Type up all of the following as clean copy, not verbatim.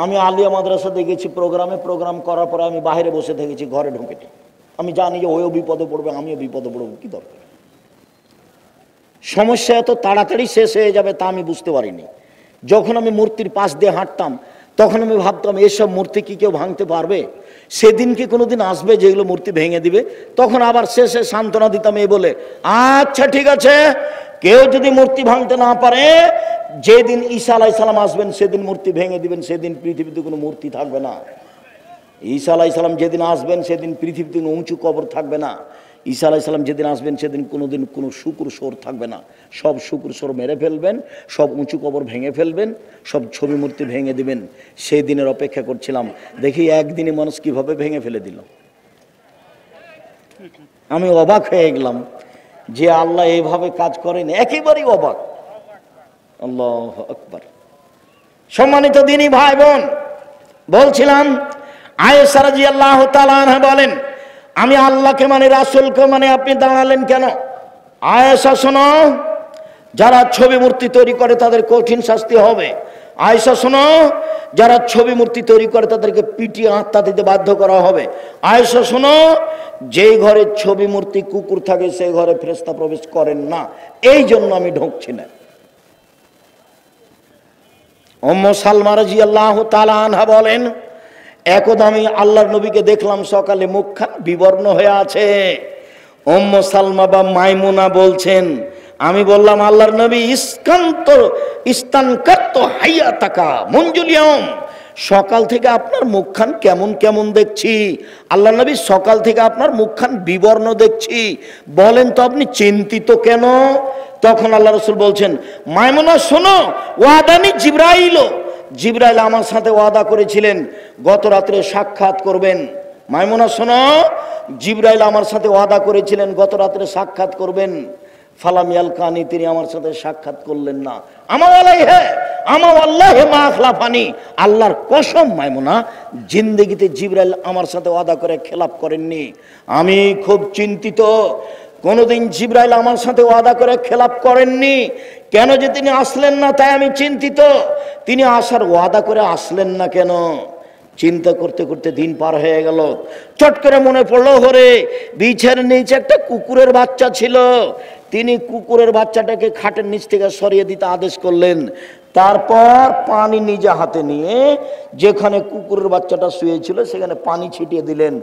আমি আলিয়া মাদ্রাসাতে গেছি প্রোগ্রাম করার পরে আমি বাইরে বসে থেকেছি, ঘরে ঢুকেছি। আমি জানি যে ওইও বিপদে পড়বে, আমিও বিপদে পড়বো, কি দরকার। সমস্যা এত তাড়াতাড়ি শেষ হয়ে যাবে তা আমি বুঝতে পারিনি। যখন আমি মূর্তির পাশ দিয়ে হাঁটতাম তখন আমি ভাবতাম এসব মূর্তি কি কেউ ভাঙতে পারবে? সেদিন কি কোনোদিন আসবে যেগুলো মূর্তি ভেঙে দিবে? তখন আবার শেষে সান্ত্বনা দিতাম এই বলে, আচ্ছা ঠিক আছে, কেউ যদি মূর্তি ভাঙতে না পারে, যেদিন ঈসা আলাইহিস সালাম আসবেন সেদিন মূর্তি ভেঙে দিবেন, সেদিন পৃথিবীতে কোনো মূর্তি থাকবে না। ঈসা আলাইহিস সালাম যেদিন আসবেন সেদিন পৃথিবীতে কোনো উঁচু কবর থাকবে না। ঈসা আলাইহিস সালাম যেদিন আসবেন সেদিন কোনোদিন কোনো শুকুর সোর থাকবে না। সব শুকুর সোর মেরে ফেলবেন, সব উঁচু কবর ভেঙে ফেলবেন, সব ছবি মূর্তি ভেঙে দিবেন। সেই দিনের অপেক্ষা করছিলাম, দেখি একদিনে মানুষ কিভাবে ভেঙে ফেলে দিল। আমি অবাক হয়ে গেলাম যে আল্লাহ এইভাবে কাজ করেন, একেবারেই অবাক। আল্লাহু আকবার। সম্মানিত দিনী ভাই বোন, বলছিলাম আয়েশা রাদিয়াল্লাহু তাআলা আনহা বলেন, আমি আল্লাহকে মানে রাসূলকে মানে আপনি দাঁড়ালেন কেন? আয়েশা শোনো, যারা ছবি মূর্তি তৈরি করে তাদের কঠিন শাস্তি হবে। আয়েশা শোনো, যারা ছবি মূর্তি তৈরি করে তাদেরকে পিটিয়ে আত্মা দিতে বাধ্য করা হবে। আয়েশা শোনো, যেই ঘরে ছবি মূর্তি কুকুর থাকে সেই ঘরে ফেরেশতা প্রবেশ করেন না, এই জন্য আমি ঢুকছি না। উম্মু সালমা রাদিয়াল্লাহু তাআলা আনহা বলেন, একদা আমি আল্লাহর নবীকে দেখলাম সকালে মুখখান বিবর্ণ হয়ে আছে। উম্মু সালমা বা মাইমুনা বলছেন, আমি বললাম আল্লাহর নবী, ইস্তানকাত হাইয়াতাকা মুনজুল ইয়াউম, সকাল থেকে আপনার মুখখান কেমন কেমন দেখছি। আল্লাহর নবী, সকাল থেকে আপনার মুখখান বিবর্ণ দেখছি, বলেন তো আপনি চিন্তিত কেন? তখন আল্লাহ রাসূল বলছেন, মাইমুনা শোনো, ওয়াদানি জিবরাইল, জিবরাইল আমার সাথে ওয়াদা করেছিলেন গত রাত্রে সাক্ষাৎ করবেন। মাইমুনা শোনো, জিবরাইল আমার সাথে ওয়াদা করেছিলেন গত রাত্রে সাক্ষাৎ করবেন। ফালাম ইয়ালকানি, তিনি আমার সাথে সাক্ষাৎ করলেন না। আমাওয়াল্লাহি মা আখলাফানি, আল্লাহর কসম মাইমুনা, জিন্দেগিতে জিবরাইল আমার সাথে ওয়াদা করে খেলাপ করেননি। আমি খুব চিন্তিত, কোনোদিন জিবরাইল আমার সাথে ওয়াদা করে খেলাপ করেননি। কেন যে তিনি আসলেন না তাই আমি চিন্তিত। তিনি আসার ওয়াদা করে আসলেন না কেন? চিন্তা করতে করতে দিন পার হয়ে গেল। চট করে মনে পড়লো, হরে বিছের নিচে একটা কুকুরের বাচ্চা ছিল। তিনি কুকুরের বাচ্চাটাকে খাটের নিচ থেকে সরিয়ে দিতে আদেশ করলেন। তারপর পানি নিজে হাতে নিয়ে যেখানে কুকুরের বাচ্চাটা শুয়েছিল সেখানে পানি ছিটিয়ে দিলেন।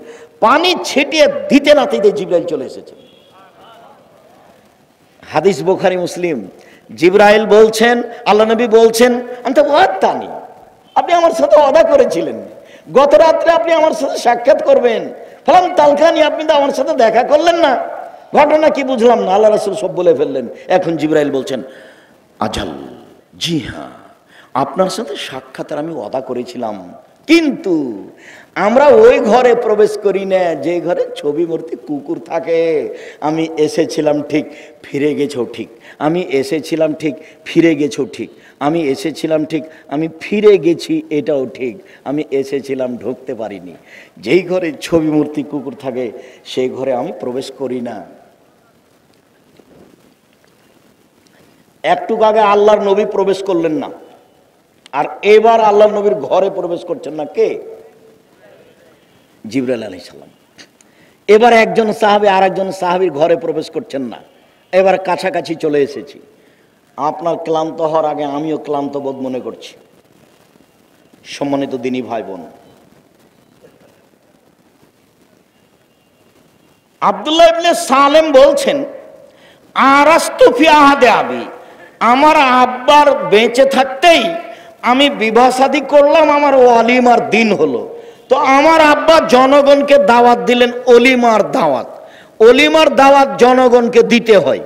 পানি ছিটিয়ে দিতে না দিতে জিবরাইল চলে এসেছেন। হাদিস বুখারী মুসলিম। জিবরাইল বলছেন, আল্লাহ নবী বলছেন, আনতা ওয়াদানি, আপনি আমার সাথে ওয়াদা করেছিলেন গত রাত্রে আপনি আমার সাথে সাক্ষাৎ করবেন। ফালাম তালকানি, আপনি তো আমার সাথে দেখা করলেন না, ঘটনা কি বুঝলাম না। আল্লাহ রাসূল সব বলে ফেললেন। এখন জিবরাইল বলছেন, আজাল, জি হ্যাঁ, আপনার সাথে সাক্ষাতের আমি ওয়াদা করেছিলাম, কিন্তু আমরা ওই ঘরে প্রবেশ করি না যে ঘরে ছবি মূর্তি কুকুর থাকে। আমি এসেছিলাম ঠিক, ফিরে গেছো ঠিক, আমি এসেছিলাম ঠিক, ফিরে গেছো ঠিক, আমি এসেছিলাম ঠিক, আমি ফিরে গেছি এটাও ঠিক, আমি এসেছিলাম ঢুকতে পারিনি। যেই ঘরে ছবি মূর্তি কুকুর থাকে সেই ঘরে আমি প্রবেশ করি না। একটু আগে আল্লাহর নবী প্রবেশ করলেন না, আর এবার আল্লাহর নবীর ঘরে প্রবেশ করছেন না কে? জিবরাইল আলাইহিস সালাম। এবার একজন সাহাবী আর একজন সাহাবীর ঘরে প্রবেশ করছেন না। এবার কাছাকাছি চলে এসেছি। আপনার ক্লান্ত হওয়ার আগে আমিও ক্লান্ত বোধ মনে করছি। সম্মানিত দিনী ভাই বোন, আব্দুল্লাহ ইবনে সালেম বলছেন, আরাস্তু ফি আহাদে আবি, আমার আব্বার বেঁচে থাকতেই আমি বিবাহ শাদী করলাম, আমার ওয়ালিমার দিন হলো। তো আমার আব্বা জনগণকে দাওয়াত দিলেন, ওলিমার দাওয়াত। ওলিমার দাওয়াত জনগণকে দিতে হয়।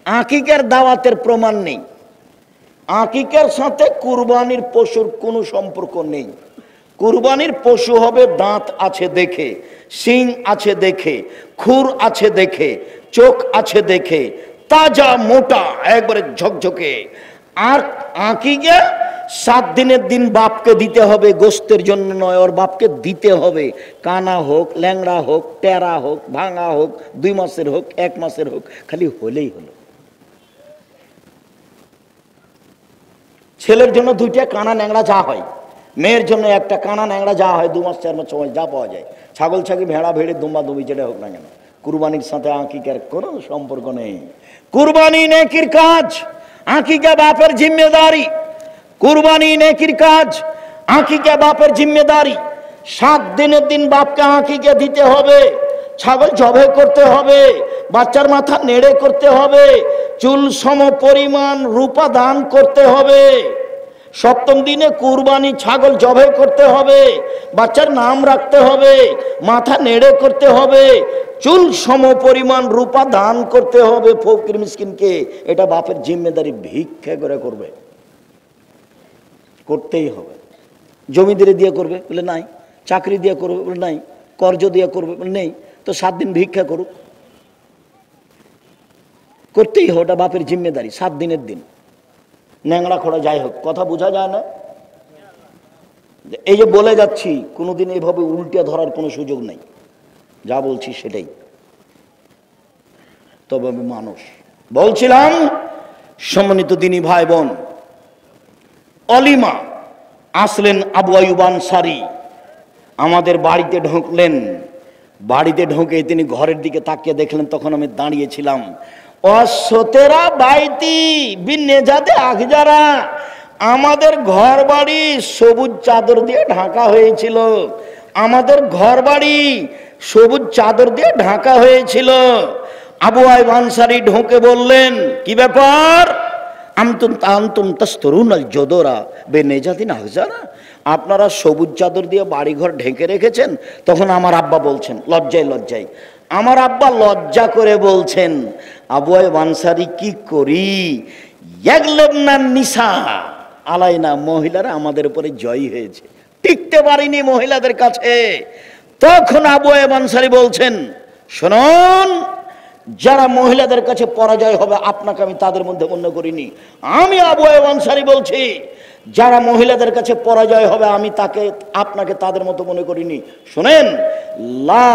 আকিকার দাওয়াতের প্রমাণ নেই। আকিকার সাথে কুরবানির পশুর কোনো সম্পর্ক নেই। কুরবানির পশু হবে দাঁত আছে দেখে, শিং আছে দেখে, খুর আছে দেখে, চোখ আছে দেখে, তাজা মোটা একবারে ঝকঝকে। আর আকিকা 7 দিনের দিন বাপকে দিতে হবে, গোস্তের জন্য নয়, ওর বাপকে দিতে হবে। কানা হোক, ল্যাংড়া হোক, টেরা হোক, ভাঙা হোক, 2 মাসের হোক, 1 মাসের হোক, খালি হলেই হলো। ছেলের জন্য 2টা কানা ন্যাংরা যা হয়, মেয়ের জন্য একটা কানা ন্যাংরা যা হয়, 2 মাস 4 মাস সময় যা পাওয়া যায়, ছাগল ছাগি ভেড়া ভেড়ে দুম্বা দুমি যেটা হোক না কেন, কুরবানির সাথে আকিকার কোনো সম্পর্ক নেই। কুরবানি নেকির কাজ, আকিকা বাপের জিম্মেদারি। কুরবানি নেকির কাজ, আকিকা বাপের জিম্মেদারি। 7 দিনের দিন বাপকে আকিকা দিতে হবে, ছাগল জবে করতে হবে, বাচ্চার মাথা নেড়ে করতে হবে, চুল সম পরিমাণ রূপা দান করতে হবে। 7ম দিনে কুরবানি ছাগল জবে করতে হবে, বাচ্চার নাম রাখতে হবে, মাথা নেড়ে করতে হবে, চুল সম পরিমাণ রূপা দান করতে হবে ফকির মিসকিনকে। এটা বাপের জিম্মেদারি, ভিক্ষা করে করবে, করতেই হবে। জমিদারি দিয়ে করবে বলে নাই, চাকরি দিয়ে করবে বলে নাই, কর্জ দিয়ে করবে বলে নেই, তো 7 দিন ভিক্ষা করুক, করতেই হবে, ওটা বাপের জিম্মেদারি। 7 দিনের দিন ন্যাংরা খোড়া যাই হোক, কথা বোঝা যায় না? এই যে বলে যাচ্ছি, কোনোদিন এইভাবে উল্টে ধরার কোনো সুযোগ নেই, যা বলছি সেটাই। তবে আমি মানুষ বলছিলাম, সম্মানিত দিনী ভাই বোন, অলিমা আসলেন আবু আইয়ুব আনসারী, আমাদের বাড়িতে ঢুকলেন। বাড়িতে ঢুকে তিনি ঘরের দিকে তাকিয়ে দেখলেন, তখন আমি দাঁড়িয়েছিলাম। অসতেরা বাইতি বিন্নেজাদে আখজারা, আমাদের ঘর বাড়ি সবুজ চাদর দিয়ে ঢাকা হয়েছিল, আমাদের ঘর বাড়ি সবুজ চাদর দিয়ে ঢাকা হয়েছিল। আবু আইয়ুব আনসারী ঢুকে বললেন, কি ব্যাপার? আনতুম তাস্তরুনাল জদরা বিন্নেজাদিন আখজারা, আপনারা সবুজ চাদর দিয়ে বাড়িঘর ঢেকে রেখেছেন? তখন আমার আব্বা বলছেন, লজ্জায় আমার আব্বা লজ্জা করে বলছেন, আবু আইয়ুব আনসারী কি করি, ইয়াগলাবনান নিসা আলাইনা, মহিলারা আমাদের উপরে জয়ী হয়েছে, টিকতে পারিনি মহিলাদের কাছে। তখন আবু আইয়ুব আনসারী বলছেন, শুনুন, যারা মহিলাদের কাছে পরাজয় হবে আপনাকে আমি তাদের মধ্যে গণ্য করিনি। আমি আবু আইয়ুব আনসারী বলছি, যারা মহিলাদের কাছে পরাজয় হবে আমি আপনাকে তাদের মতো মনে করিনি। শুনেন, লা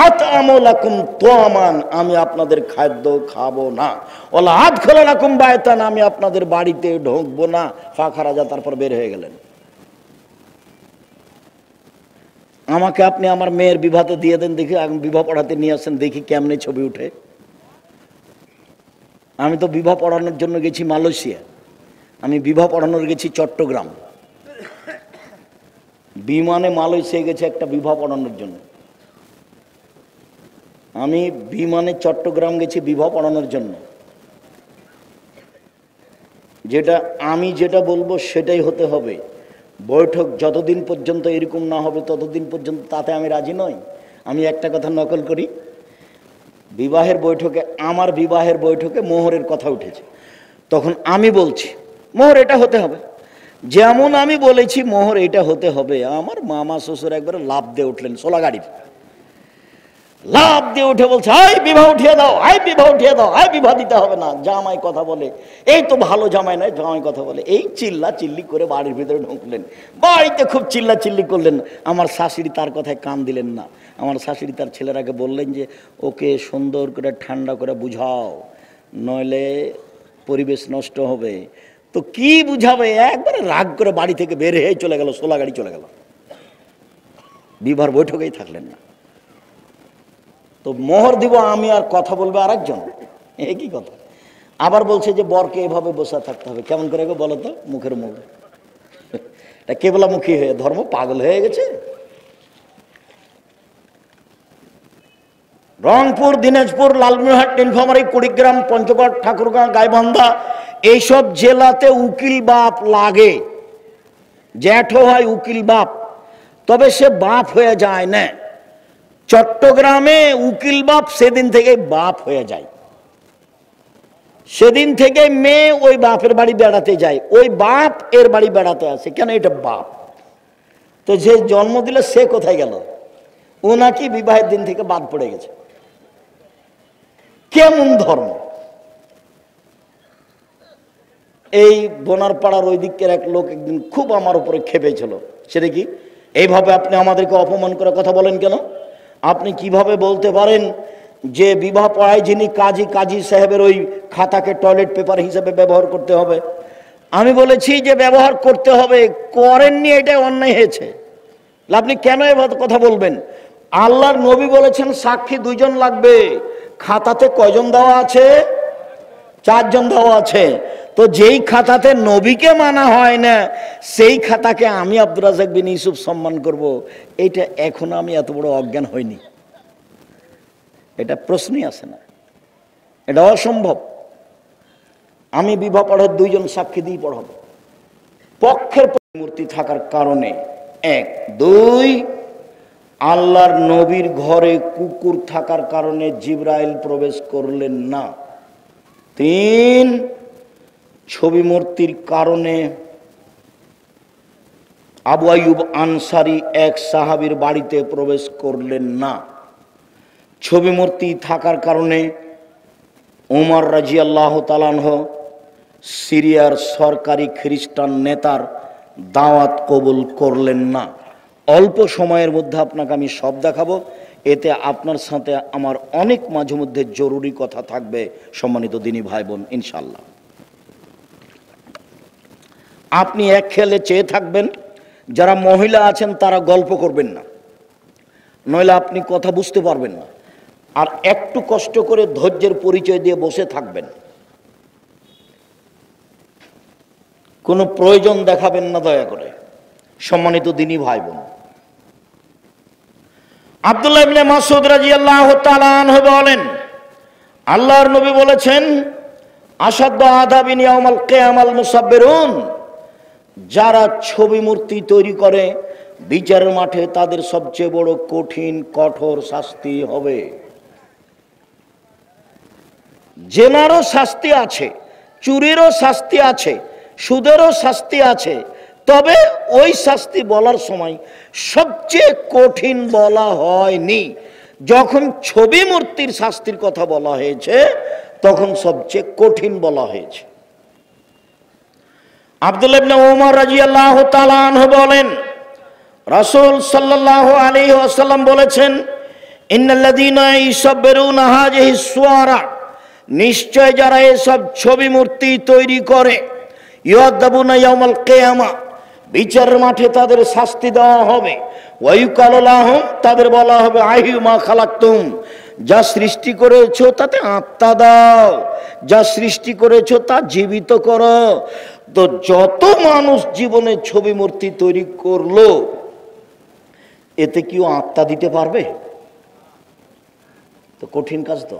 আতআমু লাকুম তুআমান, আমি আপনাদের খাদ্য খাবো না। ওয়ালা আদখুলু লাকুম বায়তান, আমি আপনাদের বাড়িতে ঢুকবো না। ফাখারাজা, তারপর বের হয়ে গেলেন। আমাকে আপনি আমার মেয়ের বিবাহতে দিয়ে দেন দেখি, আমি বিবাহ পড়াতে নিয়ে আসেন দেখি কেমনে ছবি উঠে। আমি তো বিবাহ পড়ানোর জন্য গেছি মালয়েশিয়া, আমি বিবাহ পড়ানোর গেছি চট্টগ্রাম, বিমানে মালয়েশিয়া গেছে একটা বিবাহ পড়ানোর জন্য। আমি বিমানে চট্টগ্রাম গেছি বিবাহ পড়ানোর জন্য। আমি যেটা বলবো সেটাই হতে হবে। বৈঠক যতদিন পর্যন্ত এরকম না হবে ততদিন পর্যন্ত তাতে আমি রাজি নই। আমি একটা কথা নকল করি, আমার বিবাহের বৈঠকে মোহরের কথা উঠেছে, তখন আমি বলছি মোহর এটা হতে হবে, যেমন আমি বলেছি মোহর এটা হতে হবে। আমার মামা শ্বশুর একবারে লাভ দিয়ে উঠলেন, সোলা গাড়ির লাভ দিয়ে উঠে বলছে, আই বিবাহ উঠিয়ে দাও, আই বিবাহ উঠিয়ে দাও, আই বিবাহ দিতে হবে না। জামাই কথা বলে, এই তো ভালো জামাই নয়, জামাই কথা বলে, এই চিল্লা চিল্লি করে বাড়ির ভিতরে ঢুকলেন। বাড়িতে খুব চিল্লা চিল্লি করলেন। আমার শাশুড়ি তার কথায় কান দিলেন না। আমার শাশুড়ি তার ছেলেরাকে বললেন যে ওকে সুন্দর করে ঠান্ডা করে বুঝাও, নইলে পরিবেশ নষ্ট হবে। তো কি বুঝাবে, একবারে রাগ করে বাড়ি থেকে বের হয়ে চলে গেল, সোলা গাড়ি চলে গেল, বিবাহ বৈঠকেই থাকলেন না। তো মোহর দিব আমি, আর কথা বলবে আরেকজন, একই কথা। আবার বলছে যে বরকে এভাবে বসে থাকতে হবে। কেমন করে বলো তো, মুখের মুখ এটা কেবলামুখী হয়ে ধর্ম পাগল হয়ে গেছে। রংপুর, দিনাজপুর, লালমনিরহাট, নীলফামারী, কুড়িগ্রাম, পঞ্চগড়, ঠাকুরগাঁও, গাইবান্ধা, এইসব জেলাতে উকিল বাপ লাগে। জ্যাঠো হয় উকিল বাপ, তবে সে বাপ হয়ে যায় না। চট্টগ্রামে উকিল বাপ সেদিন থেকে বাপ হয়ে যায়, সেদিন থেকে মেয়ে ওই বাপের বাড়ি বেড়াতে যায়, ওই বাপ এর বাড়ি বেড়াতে আসে। কেন? এটা বাপ। তো যে জন্ম দিল সে কোথায় গেল? ও নাকি বিবাহের দিন থেকে বাদ পড়ে গেছে। কেমন ধর্ম! এই বোনারপাড়ার ওই দিকের এক লোক একদিন খুব আমার উপরে খেপেছিল। সেটা কি, এইভাবে আপনি আমাদেরকে অপমান করে কথা বলেন কেন? আপনি কিভাবে বলতে পারেন যে বিবাহ পড়ায় যিনি কাজী সাহেবের ওই খাতাকে টয়লেট পেপার হিসেবে ব্যবহার করতে হবে? আমি বলেছি যে ব্যবহার করতে হবে, করেননি, এটা অন্যায় হয়েছে। আপনি কেন এভাবে কথা বলবেন? আল্লাহর নবী বলেছেন সাক্ষী 2 জন লাগবে। খাতাতে কয়জন দেওয়া আছে? 4 জন দেওয়া আছে। তো যেই খাতাতে নবীকে মানা হয় না, সেই খাতাকে আমি আব্দুর রাজ্জাক বিন ইউসুফ সম্মান করব, এটা এখনো আমি এত বড় অজ্ঞান হইনি। এটা প্রশ্নই আসে না, এটা অসম্ভব। আমি বিবাহ পড়ার 2 জন সাক্ষী দিয়ে পড়াবো। পক্ষের মূর্তি থাকার কারণে 1, 2 আল্লাহর নবীর ঘরে কুকুর থাকার কারণে জিবরাইল প্রবেশ করলেন না। 3 ছবি মূর্তির কারণে আবু আইয়ুব আনসারী এক সাহাবীর বাড়িতে প্রবেশ করলেন না। ছবি মূর্তি থাকার কারণে ওমর রাদিয়াল্লাহু তাআলা আনহু সিরিয়ার সরকারি খ্রিস্টান নেতার দাওয়াত কবুল করলেন না। অল্প সময়ের মধ্যে আপনাকে আমি সব দেখাবো, এতে আপনার সাথে আমার অনেক মাঝে মধ্যে জরুরি কথা থাকবে। সম্মানিত দিনী ভাই বোন, ইনশাল্লাহ আপনি এক খেলে চেয়ে থাকবেন, যারা মহিলা আছেন তারা গল্প করবেন না, নইলে আপনি কথা বুঝতে পারবেন না। আর একটু কষ্ট করে ধৈর্যের পরিচয় দিয়ে বসে থাকবেন, কোনো প্রয়োজন দেখাবেন না দয়া করে। সম্মানিত দিনী ভাই বোন, আব্দুল্লাহ ইবনে মাসউদ রাদিয়াল্লাহু তাআলা আনহু বলেন, আল্লাহর নবী বলেছেন, আসাদ্দু আযাবিন ইয়াউমাল কিয়ামাল মুসাব্বিরুন, যারা ছবি মূর্তি তৈরি করে বিচারের মাঠে তাদের সবচেয়ে বড় কঠিন কঠোর শাস্তি হবে। জেনারও শাস্তি আছে, চুরিরও শাস্তি আছে, সুদেরও শাস্তি আছে, তবে ওই শাস্তি বলার সময় সবচেয়ে কঠিন বলা হয়নি। যখন ছবি মূর্তির শাস্তির কথা বলা হয়েছে তখন সবচেয়ে কঠিন বলা হয়েছে। আব্দুল্লাহ ইবনে ওমর রাদিয়াল্লাহু তাআলা আনহু বলেন, রাসূল সাল্লাল্লাহু আলাইহি ওয়াসাল্লাম বলেছেন, ইন্নাল্লাযীনা ইউসাব্বিরুনা হাযিহিস সুওয়ারা, নিশ্চয় যারা এসব ছবি মূর্তি তৈরি করে, ইউআযাবুনা ইয়াউমাল কিয়ামা, বিচারের মাঠে তাদের শাস্তি দেওয়া হবে। ওয়া ইউকালু লাহুম, তাদের বলা হবে, আহিউ মা খালাকতুম, যা সৃষ্টি করেছো তাতে আত্মা দাও, যা সৃষ্টি করেছো তা জীবিত করো। তো যত মানুষ জীবনে ছবি মূর্তি তৈরি করলো, এতে কেউ আত্মা দিতে পারবে? তো কঠিন কাজ তো।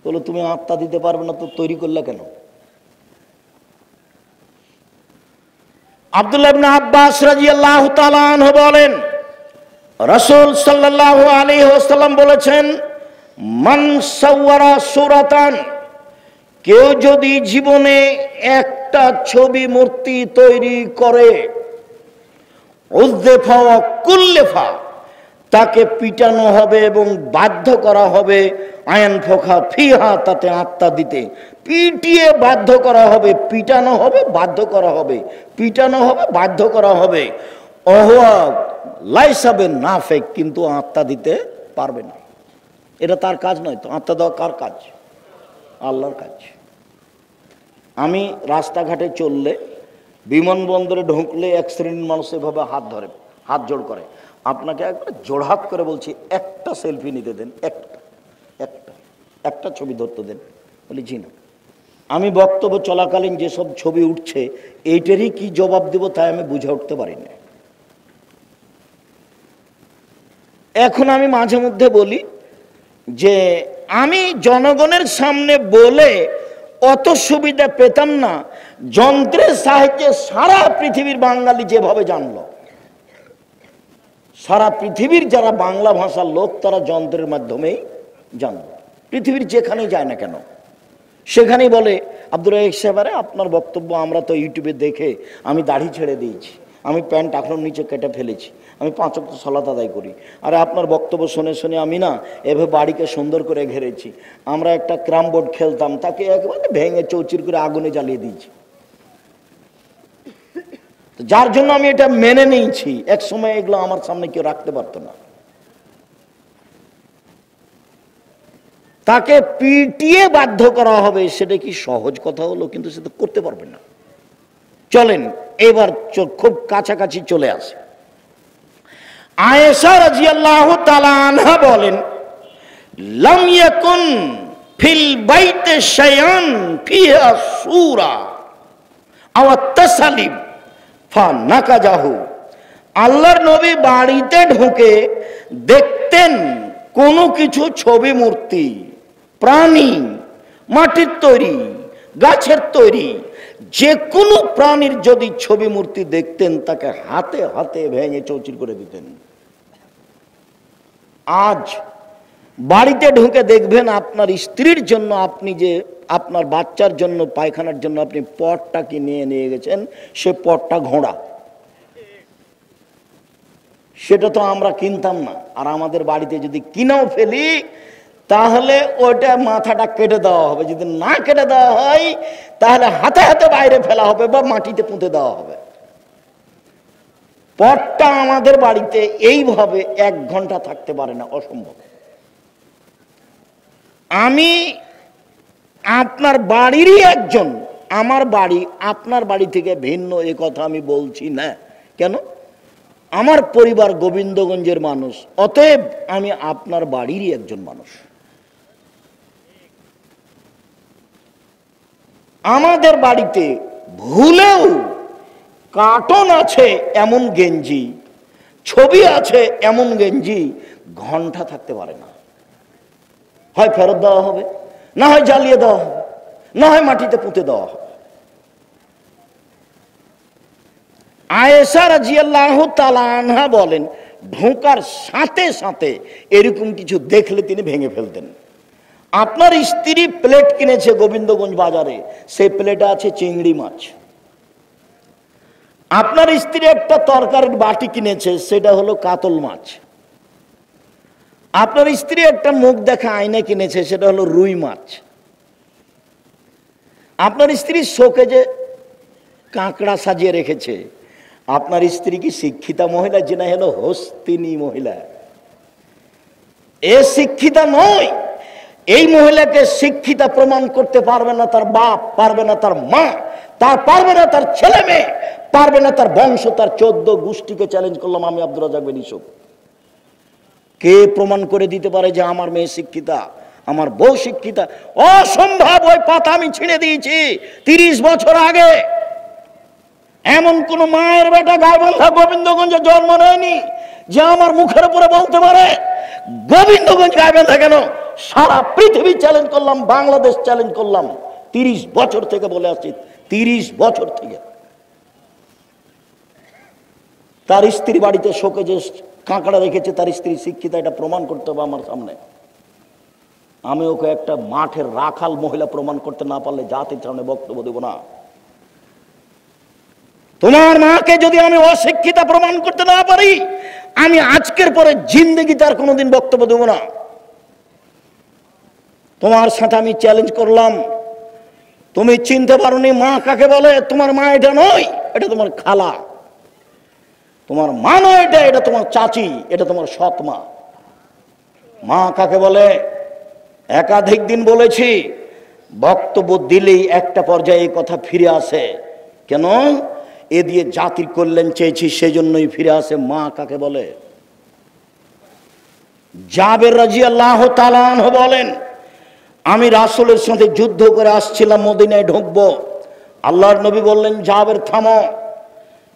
বলো তুমি আত্মা দিতে পারবে না তো তৈরি করলে কেন? আব্দুল্লাহ ইবনে আব্বাস রাদিয়াল্লাহু তাআলা আনহু বলেন, রাসূল সাল্লাল্লাহু আলাইহি ওয়াসাল্লাম বলেছেন, মান সাওয়ারা সূরাতান, কেউ যদি জীবনে একটা ছবি মূর্তি তৈরি করে, উযফা ওয়া কুল্লিফা, তাকে পিটানো হবে এবং বাধ্য করা হবে, আয়ান ফোখা ফিহা, তাতে আত্মা দিতে। পিটিয়ে বাধ্য করা হবে, পিটানো হবে, বাধ্য করা হবে, পিটানো হবে, বাধ্য করা হবে। অহুয়া লাইসা বিন নাফিক, কিন্তু আত্মা দিতে পারবে না। এটা তার কাজ নয় তো। আত্মা দেওয়া কার কাজ? আল্লাহর কাজ। আমি রাস্তাঘাটে চললে, বিমানবন্দরে ঢুকলে এক শ্রেণীর মানুষ এভাবে হাত ধরে, হাত জোড় করে। আপনাকে একবার জোড়হাত করে বলছি, একটা সেলফি নিতে দেন, একটা ছবি ধরতে দেন। বলি জি না। আমি বক্তব্য চলাকালীন যেসব ছবি উঠছে, এইটারই কি জবাব দেব তাই আমি বুঝে উঠতে পারি না। এখন আমি মাঝে মধ্যে বলি যে আমি জনগণের সামনে বলে অত সুবিধা পেতাম না, যন্ত্রের সাহায্যে সারা পৃথিবীর বাঙালি যেভাবে জানলো। সারা পৃথিবীর যারা বাংলা ভাষার লোক, তারা যন্ত্রের মাধ্যমেই জানলো। পৃথিবীর যেখানেই যায় না কেন, সেখানেই বলে, আব্দুর রাজ্জাক সাহেব, আপনার বক্তব্য আমরা তো ইউটিউবে দেখে, আমি দাড়ি ছেড়ে দিয়েছি, আমি প্যান্ট এখন নিচে কেটে ফেলেছি, আমি 5 ওয়াক্ত সালাত আদায় করি। আরে আপনার বক্তব্য শুনে শুনে আমি না এভাবে বাড়িকে সুন্দর করে ঘেরেছি। আমরা একটা ক্যারাম বোর্ড খেলতাম, তাকে একেবারে ভেঙে চৌচির করে আগুনে জ্বালিয়ে দিয়েছি। যার জন্য আমি এটা মেনে নিয়েছি। এক সময় এগুলো আমার সামনে কেউ রাখতে পারতো না। তাকে পিটিয়ে বাধ্য করা হবে, সেটা কি সহজ কথা হলো? কিন্তু সেটা করতে পারবে না। চলেন এবার খুব কাছাকাছি চলে আসে। আয়েশা রাদিয়াল্লাহু তাআলা আনহা বলেন, লাম ইয়াকুন ফিল বাইতে শাইআন ফিহা সূরা আও তাসালিব ফানাকাজাহু। আল্লাহর নবী বাড়িতে ঢুকে দেখতেন কোনো কিছু ছবি মূর্তি, প্রাণী, মাটির তৈরি, গাছের তৈরি, যে কোনো প্রাণীর যদি ছবি মূর্তি দেখতেন তাকে হাতে হাতে ভেঙে চৌচির করে দিতেন। আজ বাড়িতে ঢুকে দেখবেন আপনার স্ত্রীর জন্য, আপনি যে আপনার বাচ্চার জন্য পায়খানার জন্য আপনি পটটা কিনে নিয়ে গেছেন, সে পটটা ঘোড়া, সেটা তো আমরা কিনতাম না। আর আমাদের বাড়িতে যদি কিনেও ফেলি তাহলে ওটা মাথাটা কেটে দেওয়া হবে, যদি না কেটে দেওয়া হয় তাহলে হাতে হাতে বাইরে ফেলা হবে বা মাটিতে পুঁতে দেওয়া হবে। পটটা আমাদের বাড়িতে এইভাবে 1 ঘন্টা থাকতে পারে না, অসম্ভব। আমি আপনার বাড়িরই একজন, আমার বাড়ি আপনার বাড়ি থেকে ভিন্ন এ কথা আমি বলছি না। কেন? আমার পরিবার গোবিন্দগঞ্জের মানুষ, অতএব আমি আপনার বাড়িরই একজন মানুষ। আমাদের বাড়িতে ভুলেও কার্টন আছে এমন গেঞ্জি, ছবি আছে এমন গেঞ্জি ঘন্টা থাকতে পারে না। হয় ফেরত দেওয়া হবে, না হয় জ্বালিয়ে দেওয়া হবে, না হয় মাটিতে পুঁতে দেওয়া হবে। আয়েশা রাদিয়াল্লাহু তাআলা আনহা বলেন, ঢোকার সাথে সাথে এরকম কিছু দেখলে তিনি ভেঙে ফেলতেন। আপনার স্ত্রী প্লেট কিনেছে গোবিন্দগঞ্জ বাজারে, সেই প্লেটে আছে চিংড়ি মাছ। আপনার স্ত্রী একটা তরকারির বাটি কিনেছে, সেটা হলো কাতল মাছ। আপনার স্ত্রী একটা মুখ দেখা আয়না কিনেছে, সেটা হলো রুই মাছ। আপনার স্ত্রী শোকেজে কাঁকড়া সাজিয়ে রেখেছে। আপনার স্ত্রী কি শিক্ষিতা মহিলা? যিনি হলো হস্তিনী মহিলা, এ শিক্ষিতা নয়। এই মহিলাকে শিক্ষিতা প্রমাণ করতে পারবে না তার বাপ, পারবে না তার মা, তার পারবে না তার ছেলে মেয়ে, পারবে না তার বংশ, তার 14 গোষ্ঠীকে চ্যালেঞ্জ করলাম আমি আব্দুর রাজ্জাক বিন ইউসুফ। কে প্রমাণ করে দিতে পারে যে আমার মেয়ে শিক্ষিতা, আমার বউ শিক্ষিতা? অসম্ভব। ওই পাতা আমি ছিঁড়ে দিয়েছি 30 বছর আগে। এমন কোন মায়ের বেটা গাইবান্ধা গোবিন্দগঞ্জে জন্ম নেয়নি যে আমার মুখের উপরে বলতে পারে গোবিন্দগঞ্জ গাইবান্ধা কেন। সারা পৃথিবী চ্যালেঞ্জ করলাম, বাংলাদেশ চ্যালেঞ্জ করলাম, 30 বছর থেকে বলে আসছি, 30 বছর থেকে। তার স্ত্রী বাড়িতে শোকে যে কাঁকড়া রেখেছে, তার স্ত্রী শিক্ষিতা, এটা প্রমাণ করতে হবে আমার সামনে। আমি ওকে একটা মাঠের রাখাল মহিলা প্রমাণ করতে না পারলে জাতির সামনে বক্তব্য দেব না। তোমার মাকে যদি আমি অশিক্ষিতা প্রমাণ করতে না পারি, আমি আজকের পরে জিন্দেগি তার কোনোদিন বক্তব্য দেব না। তোমার সাথে আমি চ্যালেঞ্জ করলাম, তুমি চিনতে পারোনি মা কাকে বলে? তোমার মা এটা নয়, এটা তোমার খালা। তোমার মা নয় এটা, এটা তোমার চাচি, এটা তোমার সৎ মা। মা কাকে বলে একাধিক দিন বলেছি, বক্তব্য দিলেই একটা পর্যায়ে এই কথা ফিরে আসে। কেন? এ দিয়ে জাতির কল্যাণ চেয়েছি, সেই জন্যই ফিরে আসে। মা কাকে বলে? জাবের রাদিয়াল্লাহু তাআলা আনহু বলেন, আমি রাসূলের সাথে যুদ্ধ করে আসছিলাম, মদিনায় ঢুকবো। আল্লাহর নবী বললেন, জাবের থামো,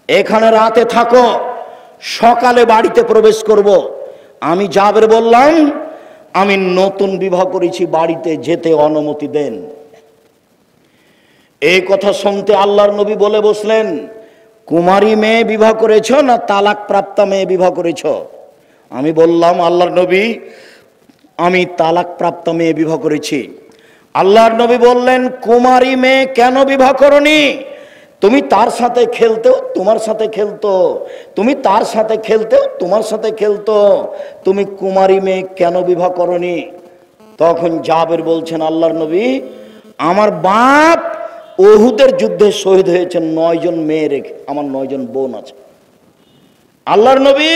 এখানে রাতে থাকো, সকালে বাড়িতে প্রবেশ করব। আমি জাবের বললাম, আমি নতুন বিবাহ করেছি, বাড়িতে যেতে অনুমতি দেন। এই কথা শুনতে আল্লাহর নবী বলে বসলেন, কুমারী মেয়ে বিবাহ করেছ না তালাক প্রাপ্তা মেয়ে বিবাহ করেছ? আমি বললাম, আল্লাহর নবী, আমি তালাক প্রাপ্তা মেয়ে বিবাহ করেছি। আল্লাহর নবী বললেন, কুমারী মেয়ে কেন বিবাহ করনি? তুমি তার সাথে খেলতেও তোমার সাথে খেলতো, তুমি তার সাথে খেলতেও তোমার সাথে খেলতো, তুমি কুমারী মেয়ে কেন বিবাহ করনি? তখন জাবের বলছেন, আল্লাহর নবী, আমার বাপ উহুদের যুদ্ধে শহীদ হয়েছেন 9 জন মেয়ে রেখে, আমার 9 জন বোন আছে। আল্লাহর নবী,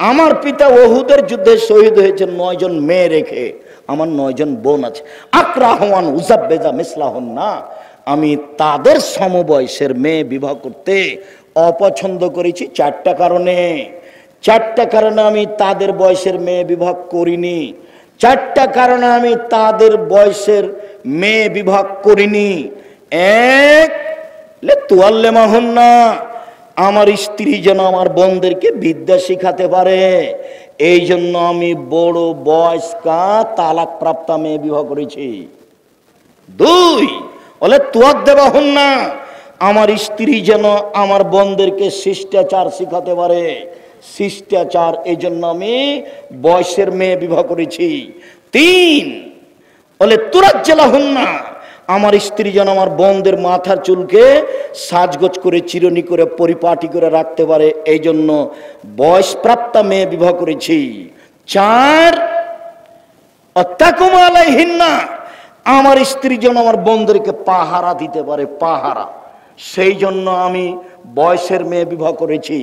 আমার পিতা উহুদের যুদ্ধে শহীদ হয়েছেন 9 জন মেয়ে রেখে, আমার 9 জন বোন আছে। আকরাহুয়ান উযাব্বিজা মিসলাহুন না, আমি তাদের সমবয়সের মেয়ে বিবাহ করতে অপছন্দ করেছি চারটা কারণে। চারটা কারণে আমি তাদের বয়সের মেয়ে বিবাহ করিনি। চারটা কারণে আমি তাদের বয়সের মেয়ে বিবাহ করিনি। এক, তুয়াল্লেমাহুন্না, আমার স্ত্রী যেন আমার বোনদেরকে বিদ্যা শিখাতে পারে, এই জন্য আমি বড় বয়স্কা তালাক প্রাপ্তা মেয়ে বিবাহ করেছি। দুই, বলে তুয়াদ্দেবাহুন্না, আমার স্ত্রী যেন আমার বোনদেরকে শিষ্টাচার শিখাতে পারে, শিষ্টাচার, এই জন্য আমি বয়সের মেয়ে বিবাহ করেছি। তিন, বলে তুরাজ্জালাহুন্না, আমার স্ত্রী যেন আমার বোনদের মাথার চুলকে সাজগোজ করে চিরুনি করে পরিপাটি করে রাখতে পারে, এই জন্য বয়সপ্রাপ্তা মেয়ে বিবাহ করেছি। চার, অত্যাকুম আলাইহিন্না, আমার স্ত্রী যেন আমার বোনদেরকে পাহারা দিতে পারে, পাহারা, সেই জন্য আমি বয়সের মেয়ে বিবাহ করেছি।